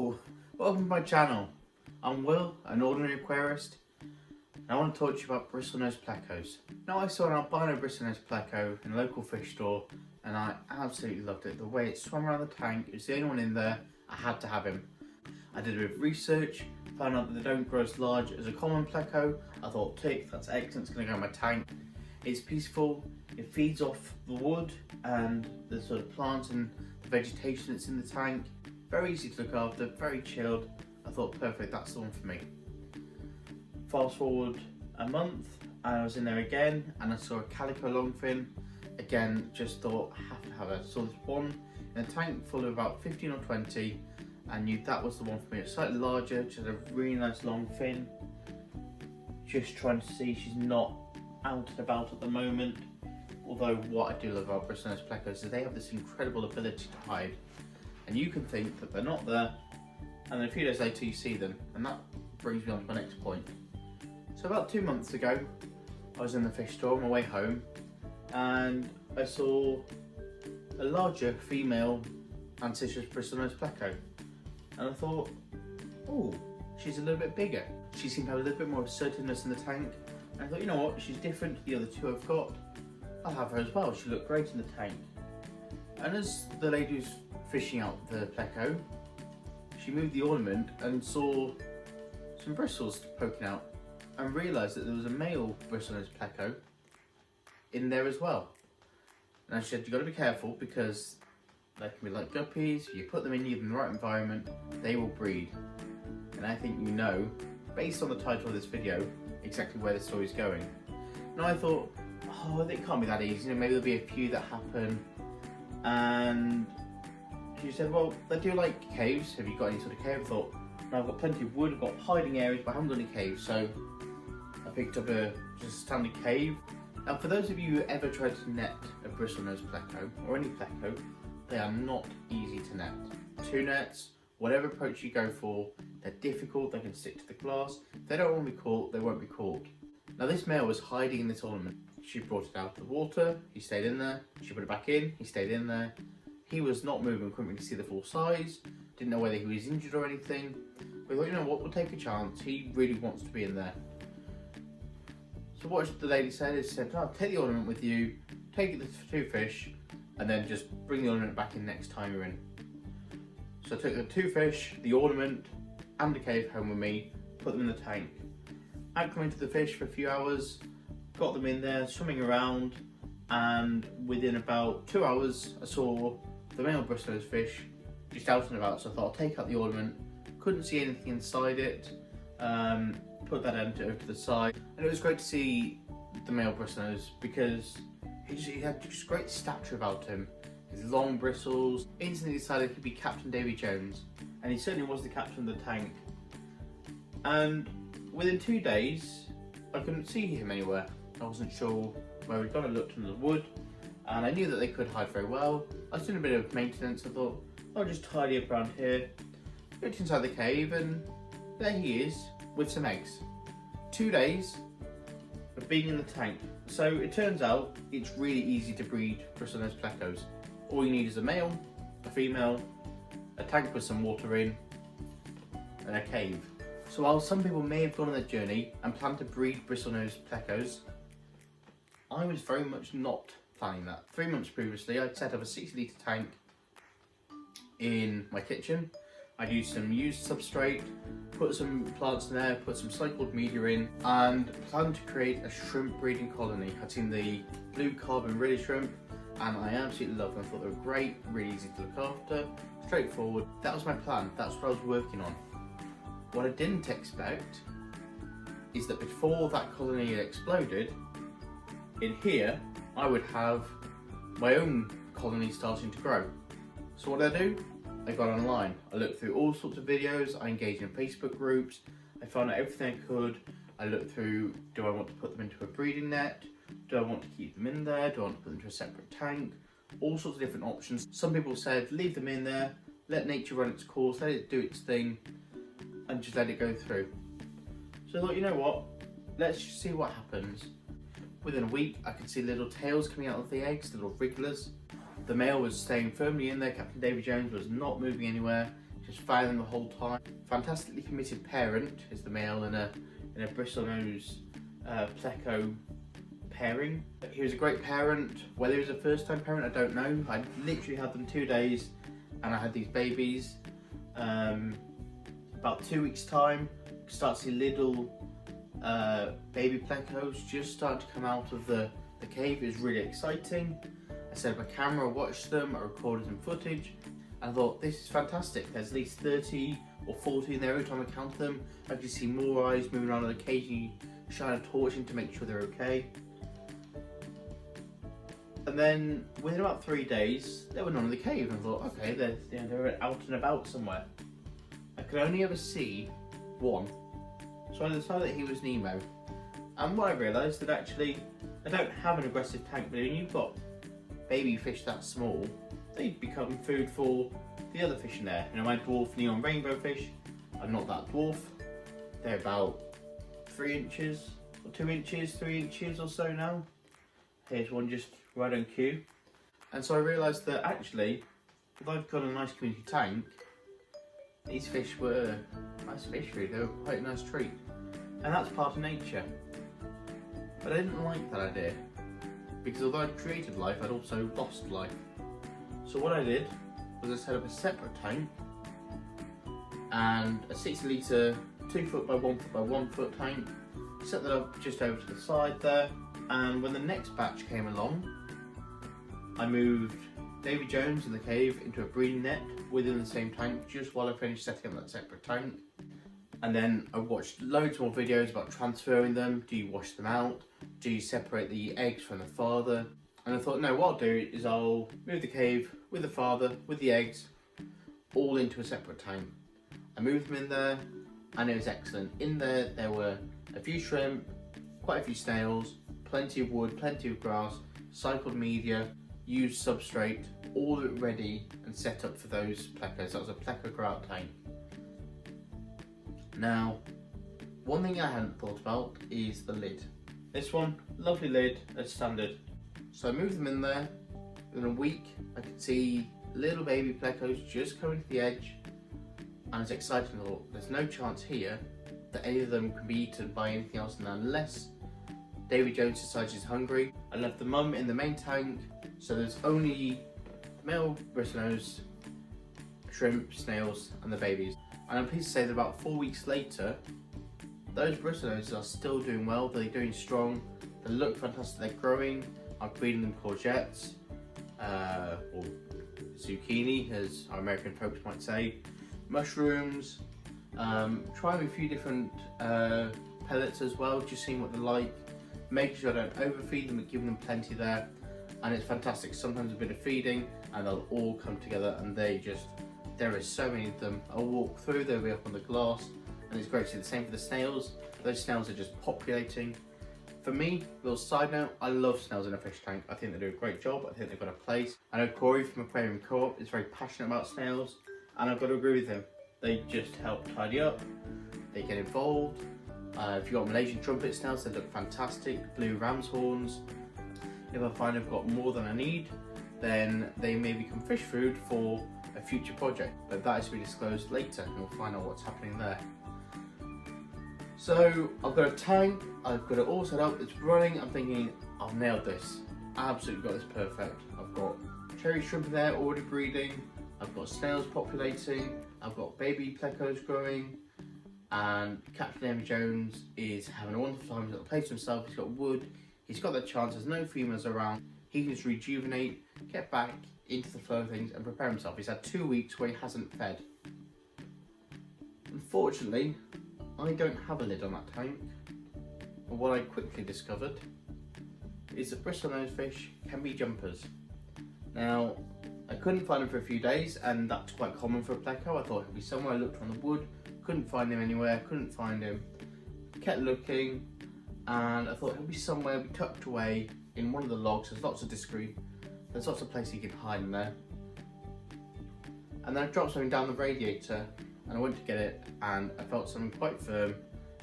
Hello, welcome to my channel. I'm Will, an ordinary aquarist, and I want to talk to you about Bristlenose Plecos. Now, I saw an albino Bristlenose Pleco in a local fish store and I absolutely loved it. The way it swam around the tank, it was the only one in there, I had to have him. I did a bit of research, found out that they don't grow as large as a common Pleco. I thought, tick, that's excellent, it's going to go in my tank. It's peaceful, it feeds off the wood and the sort of plants and the vegetation that's in the tank. Very easy to look after, very chilled. I thought, perfect, that's the one for me. Fast forward a month, and I was in there again, and I saw a calico longfin. Again, just thought, I have to have it. Saw this one in a tank full of about 15 or 20, and knew that was the one for me. It's slightly larger, just a really nice long fin. Just trying to see she's not out and about at the moment. Although what I do love about Bristlenose Plecos is they have this incredible ability to hide. And you can think that they're not there, and then a few days later you see them, and that brings me on to my next point. So about 2 months ago, I was in the fish store on my way home, and I saw a larger female ancistrus Bristlenose Pleco, and I thought, oh, she's a little bit bigger. She seemed to have a little bit more assertiveness in the tank, and I thought, you know what, she's different to the other two I've got. I'll have her as well. She looked great in the tank. And as the lady was fishing out the Pleco, she moved the ornament and saw some bristles poking out and realised that there was a male Bristlenose Pleco in there as well. And she said, you've got to be careful because they can be like guppies. If you put them in, you give them the right environment, they will breed. And I think you know, based on the title of this video, exactly where the story's going. And I thought, oh, it can't be that easy. You know, maybe there'll be a few that happen. And she said, well, they do like caves. Have you got any sort of cave? I thought, no, I've got plenty of wood, I've got hiding areas, but I haven't got any caves. So I picked up just a standard cave. Now, for those of you who ever tried to net a Bristlenose Pleco, or any Pleco, they are not easy to net. 2 nets, whatever approach you go for, they're difficult, they can stick to the glass. If they don't want to be caught, they won't be caught. Now, this male was hiding in this ornament. She brought it out of the water, he stayed in there. She put it back in, he stayed in there. He was not moving, couldn't really see the full size, didn't know whether he was injured or anything. We thought, you know what, we'll take a chance, he really wants to be in there. So what the lady said is, oh, take the ornament with you, take the 2 fish, and then just bring the ornament back in next time you're in. So I took the 2 fish, the ornament, and the cave home with me, put them in the tank. Acclimated the fish for a few hours, got them in there, swimming around, and within about 2 hours, I saw the male Bristlenose fish just out and about. So I thought, I'll take out the ornament, couldn't see anything inside it, put that end over to the side. And it was great to see the male Bristlenose because he had just great stature about him. His long bristles. Instantly decided he'd be Captain Davy Jones, and he certainly was the captain of the tank. And within 2 days, I couldn't see him anywhere. I wasn't sure where he'd gone. I looked under the wood, and I knew that they could hide very well. I was doing a bit of maintenance. I thought, I'll just tidy up around here. Looked inside the cave, and there he is with some eggs. 2 days of being in the tank. So it turns out it's really easy to breed Bristlenose Plecos. All you need is a male, a female, a tank with some water in, and a cave. So while some people may have gone on their journey and planned to breed Bristlenose Plecos, I was very much not planning that. 3 months previously, I'd set up a 60-litre tank in my kitchen. I'd used some used substrate, put some plants in there, put some cycled media in, and planned to create a shrimp breeding colony. I'd seen the blue carbon really shrimp, and I absolutely loved them. I thought they were great, really easy to look after, straightforward. That was my plan, that's what I was working on. What I didn't expect is that before that colony had exploded, in here, I would have my own colony starting to grow. So what did I do? I got online. I looked through all sorts of videos, I engaged in Facebook groups, I found out everything I could. I looked through, do I want to put them into a breeding net? Do I want to keep them in there? Do I want to put them into a separate tank? All sorts of different options. Some people said, leave them in there, let nature run its course, let it do its thing, and just let it go through. So I thought, you know what, let's just see what happens. Within a week, I could see little tails coming out of the eggs, little wrigglers. The male was staying firmly in there. Captain Davy Jones was not moving anywhere, just found them the whole time. Fantastically committed parent is the male in a Bristlenose Pleco pairing. He was a great parent. Whether he was a first time parent, I don't know. I literally had them 2 days and I had these babies. About 2 weeks time, start to see little baby Plecos just starting to come out of the cave. It was really exciting. I set up a camera, watched them, I recorded some footage, and I thought, this is fantastic. There's at least 30 or 40 in there every time I count them. I can see more eyes moving around, and occasionally shine a torch in to make sure they're okay. And then within about 3 days, there were none in the cave, and I thought, okay, they're out and about somewhere. I could only ever see one, so I decided that he was Nemo. And what I realised that actually, I don't have an aggressive tank, but when you've got baby fish that small, they become food for the other fish in there. You know, my dwarf neon rainbow fish are not that dwarf. They're about 3 inches, or 2 inches, 3 inches or so now. Here's one just right on cue. And so I realised that actually, if I've got a nice community tank, these fish were nice fish food. They were quite a nice treat. And that's part of nature. But I didn't like that idea, because although I'd created life, I'd also lost life. So what I did was I set up a separate tank and a 60 litre 2 foot by 1 foot by 1 foot tank. Set that up just over to the side there, and when the next batch came along, I moved Davy Jones in the cave into a breeding net within the same tank just while I finished setting up that separate tank. And then I watched loads more videos about transferring them. Do you wash them out? Do you separate the eggs from the father? And I thought, no, what I'll do is I'll move the cave with the father, with the eggs, all into a separate tank. I moved them in there and it was excellent. In there, there were a few shrimp, quite a few snails, plenty of wood, plenty of grass, cycled media, used substrate, all of it ready and set up for those plecos. That was a pleco grout tank. Now, one thing I hadn't thought about is the lid. This one, lovely lid as standard. So I moved them in there. Within a week, I could see little baby plecos just coming to the edge, and I was excited. I thought, there's no chance here that any of them can be eaten by anything else, and unless Davy Jones decides he's hungry. I left the mum in the main tank, so there's only the male Bristlenose, shrimp, snails, and the babies. And I'm pleased to say that about 4 weeks later, those Bristlenoses are still doing well. They're doing strong. They look fantastic. They're growing. I'm feeding them courgettes, or zucchini, as our American folks might say, mushrooms. Trying a few different pellets as well, just seeing what they're like. Making sure I don't overfeed them, but giving them plenty there. And it's fantastic. Sometimes a bit of feeding, and they'll all come together, and there is so many of them. I'll walk through, they'll be up on the glass, and it's great to see. The same for the snails. Those snails are just populating. For me, little side note, I love snails in a fish tank. I think they do a great job. I think they've got a place. I know Corey from Aquarium Co-op is very passionate about snails, and I've got to agree with him. They just help tidy up. They get involved. If you've got Malaysian trumpet snails, they look fantastic. Blue ram's horns. If I find I've got more than I need, then they may become fish food for a future project, but that is to be disclosed later, and we'll find out what's happening there. So I've got a tank, I've got it all set up, it's running. I'm thinking, I've nailed this. Absolutely got this perfect. I've got cherry shrimp in there already breeding, I've got snails populating, I've got baby plecos growing, and Captain Davy Jones is having a wonderful time. He's got a place himself, he's got wood, he's got the chance, there's no females around, he can just rejuvenate, get back into the flow of things and prepare himself. He's had 2 weeks where he hasn't fed. Unfortunately, I don't have a lid on that tank, but what I quickly discovered is that Bristlenose fish can be jumpers. Now, I couldn't find him for a few days, and that's quite common for a pleco. I thought he'd be somewhere. I looked on the wood, couldn't find him anywhere, couldn't find him. Kept looking, and I thought he'll be somewhere, be tucked away in one of the logs. There's lots of places you can hide in there. And then I dropped something down the radiator, and I went to get it, and I felt something quite firm,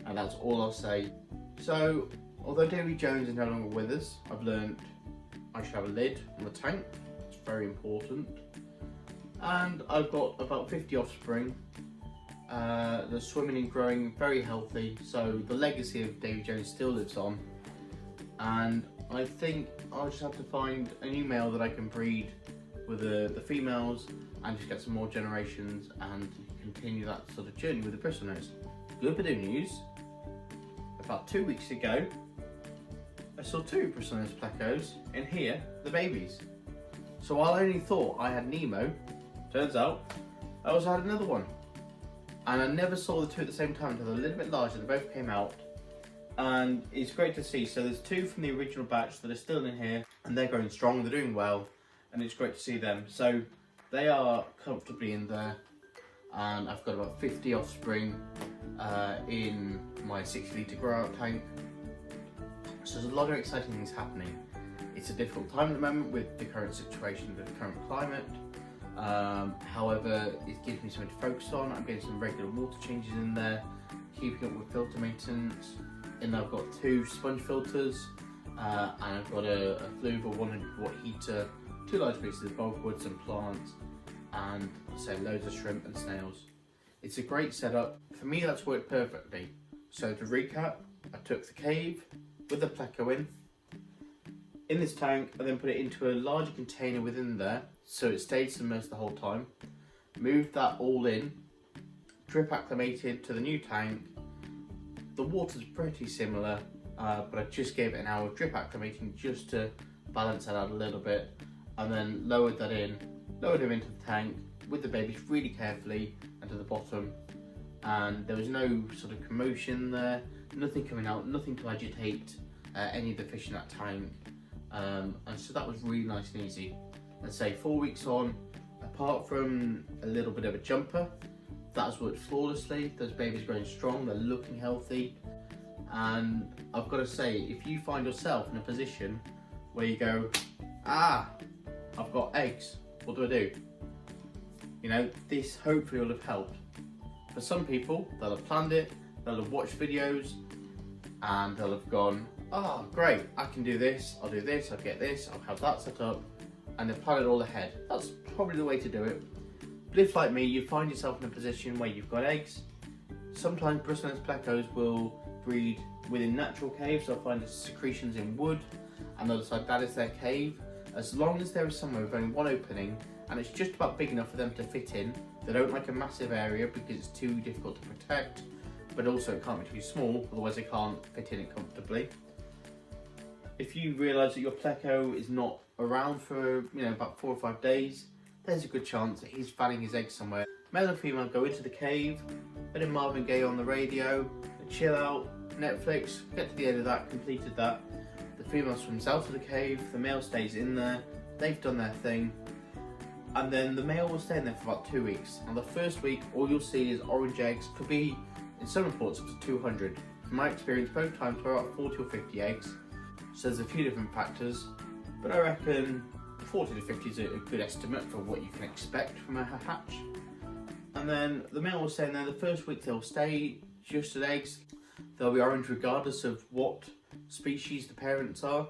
and that's all I'll say. So, although Davy Jones is no longer with us, I've learned I should have a lid on the tank. It's very important. and I've got about 50 offspring. They're swimming and growing very healthy, so the legacy of Davy Jones still lives on, and I think I'll just have to find a new male that I can breed with the females and just get some more generations and continue that sort of journey with the Bristlenose. Good bit of news, about 2 weeks ago I saw 2 Bristlenose Plecos in here, the babies. So while I only thought I had Nemo, turns out I also had another one. And I never saw the 2 at the same time until they're a little bit larger. They both came out, and it's great to see. So there's 2 from the original batch that are still in here, and they're growing strong, they're doing well, and it's great to see them. So they are comfortably in there, and I've got about 50 offspring in my 60-litre grow out tank. So there's a lot of exciting things happening. It's a difficult time at the moment with the current situation, with the current climate. However, it gives me something to focus on. I'm getting some regular water changes in there, keeping up with filter maintenance. And I've got 2 sponge filters, and I've got a fluve or 100 watt heater, 2 large pieces of bulkwood, some plants, and say loads of shrimp and snails. It's a great setup. For me, that's worked perfectly. So to recap, I took the cave with the Pleco in this tank, and then put it into a larger container within there, so it stayed submerged the whole time. Moved that all in, drip acclimated to the new tank. The water's pretty similar, but I just gave it an hour of drip acclimating just to balance that out a little bit, and then lowered him into the tank with the babies really carefully and to the bottom. And there was no sort of commotion there, nothing coming out, nothing to agitate any of the fish in that tank. And so that was really nice and easy. Let's say 4 weeks on, apart from a little bit of a jumper, that's worked flawlessly. Those babies growing strong, they're looking healthy. And I've got to say, if you find yourself in a position where you go, I've got eggs, what do I do? You know, this hopefully will have helped. For some people, they'll have planned it, they'll have watched videos, and they'll have gone, oh great, I can do this, I'll do this, I'll get this, I'll have that set up, and they've planned it all ahead. That's probably the way to do it. But if, like me, you find yourself in a position where you've got eggs, sometimes Bristlenose Plecos will breed within natural caves. They'll find secretions in wood, and they'll decide that is their cave. As long as there is somewhere with only one opening, and it's just about big enough for them to fit in. They don't like a massive area because it's too difficult to protect, but also it can't be too small, otherwise they can't fit in it comfortably. If you realise that your Pleco is not around for about 4 or 5 days, there's a good chance that he's fanning his eggs somewhere. Male and female go into the cave, put in Marvin Gaye on the radio, chill out, Netflix, get to the end of that, completed that. The female swims out of the cave, the male stays in there, they've done their thing, and then the male will stay in there for about 2 weeks. And the first week, all you'll see is orange eggs, could be, in some reports, up to 200. From my experience, both times were about 40 or 50 eggs. So there's a few different factors, but I reckon 40 to 50 is a good estimate for what you can expect from a hatch. And then the male will stay in there. The first week they'll stay just as eggs. They'll be orange regardless of what species the parents are.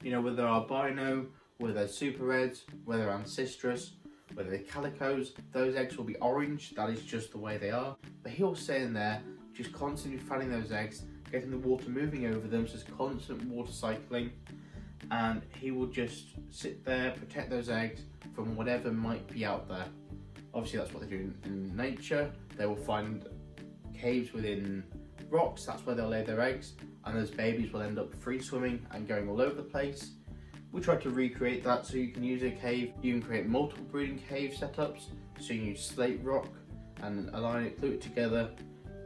You know, whether they're albino, whether they're super reds, whether they're ancistrus, whether they're calicos, those eggs will be orange. That is just the way they are. But he'll stay in there, just constantly fanning those eggs, getting the water moving over them, so it's constant water cycling, and he will just sit there, protect those eggs from whatever might be out there. Obviously that's what they do in nature. They will find caves within rocks, that's where they'll lay their eggs, and those babies will end up free swimming and going all over the place. We try to recreate that so you can use a cave. You can create multiple breeding cave setups, so you can use slate rock and align it, glue it together.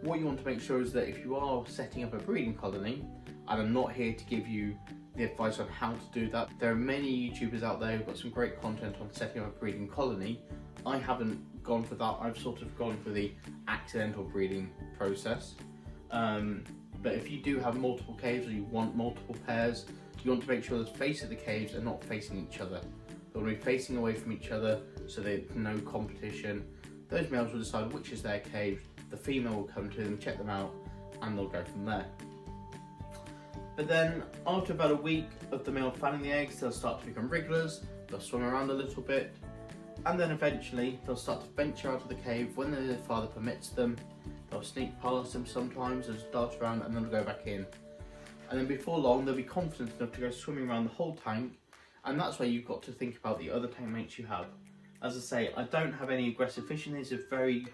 What you want to make sure is that if you are setting up a breeding colony, and I'm not here to give you the advice on how to do that, there are many YouTubers out there who've got some great content on setting up a breeding colony. I haven't gone for that, I've sort of gone for the accidental breeding process. But if you do have multiple caves or you want multiple pairs, you want to make sure the face of the caves are not facing each other. They want to be facing away from each other so there's no competition. Those males will decide which is their cave. The female will come to them, check them out, and they'll go from there. But then after about a week of the male fanning the eggs, they'll start to become wrigglers, they'll swim around a little bit, And then eventually they'll start to venture out of the cave when their father permits them. They'll sneak past them sometimes and dart around, and then they'll go back in. And then before long they'll be confident enough to go swimming around the whole tank, and that's where you've got to think about the other tank mates you have. As I say, I don't have any aggressive fishing. It's a very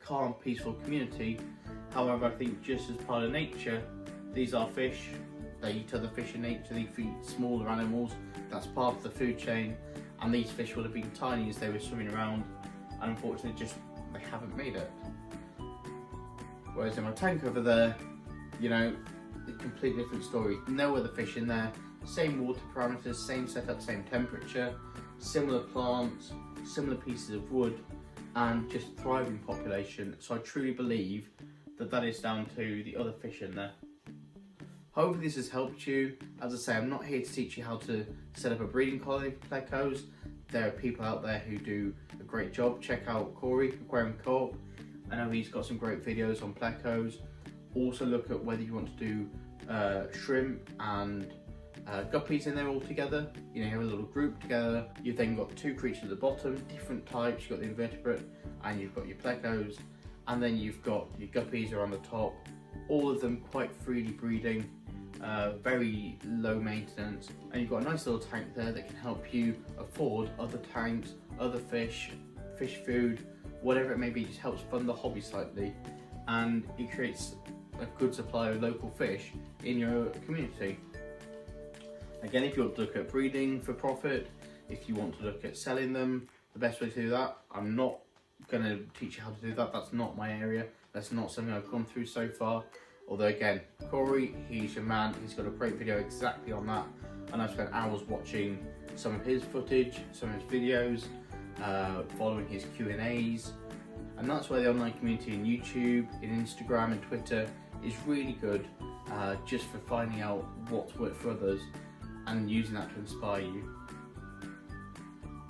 calm, peaceful community. However, I think just as part of nature, these are fish. They eat other fish in nature, they feed smaller animals. That's part of the food chain, and these fish would have been tiny as they were swimming around, and unfortunately just they haven't made it. Whereas in my tank over there, you know, a completely different story. No other fish in there, same water parameters, same setup, same temperature, similar plants, similar pieces of wood, and just thriving population. So I truly believe that that is down to the other fish in there. Hopefully this has helped you. As I say, I'm not here to teach you how to set up a breeding colony for plecos. There are people out there who do a great job. Check out Corey, Aquarium Co-op. I know he's got some great videos on plecos. Also look at whether you want to do shrimp and guppies in there all together. You know, you have a little group together. You've then got two creatures at the bottom, different types. You've got the invertebrate and you've got your plecos, and then you've got your guppies are on the top. All of them quite freely breeding, very low maintenance, and you've got a nice little tank there that can help you afford other tanks, other fish, fish food, whatever it may be. Just helps fund the hobby slightly, and it creates a good supply of local fish in your community. Again, if you want to look at breeding for profit, if you want to look at selling them, the best way to do that, I'm not going to teach you how to do that. That's not my area. That's not something I've gone through so far. Although again, Corey, he's your man. He's got a great video exactly on that, and I've spent hours watching some of his footage, some of his videos, following his Q&As, and that's why the online community in YouTube, in Instagram and Twitter is really good, just for finding out what's worked for others and using that to inspire you.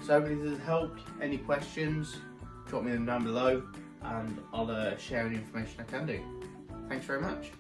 So hopefully this has helped. Any questions, drop me them down below and I'll share any information I can do. Thanks very much.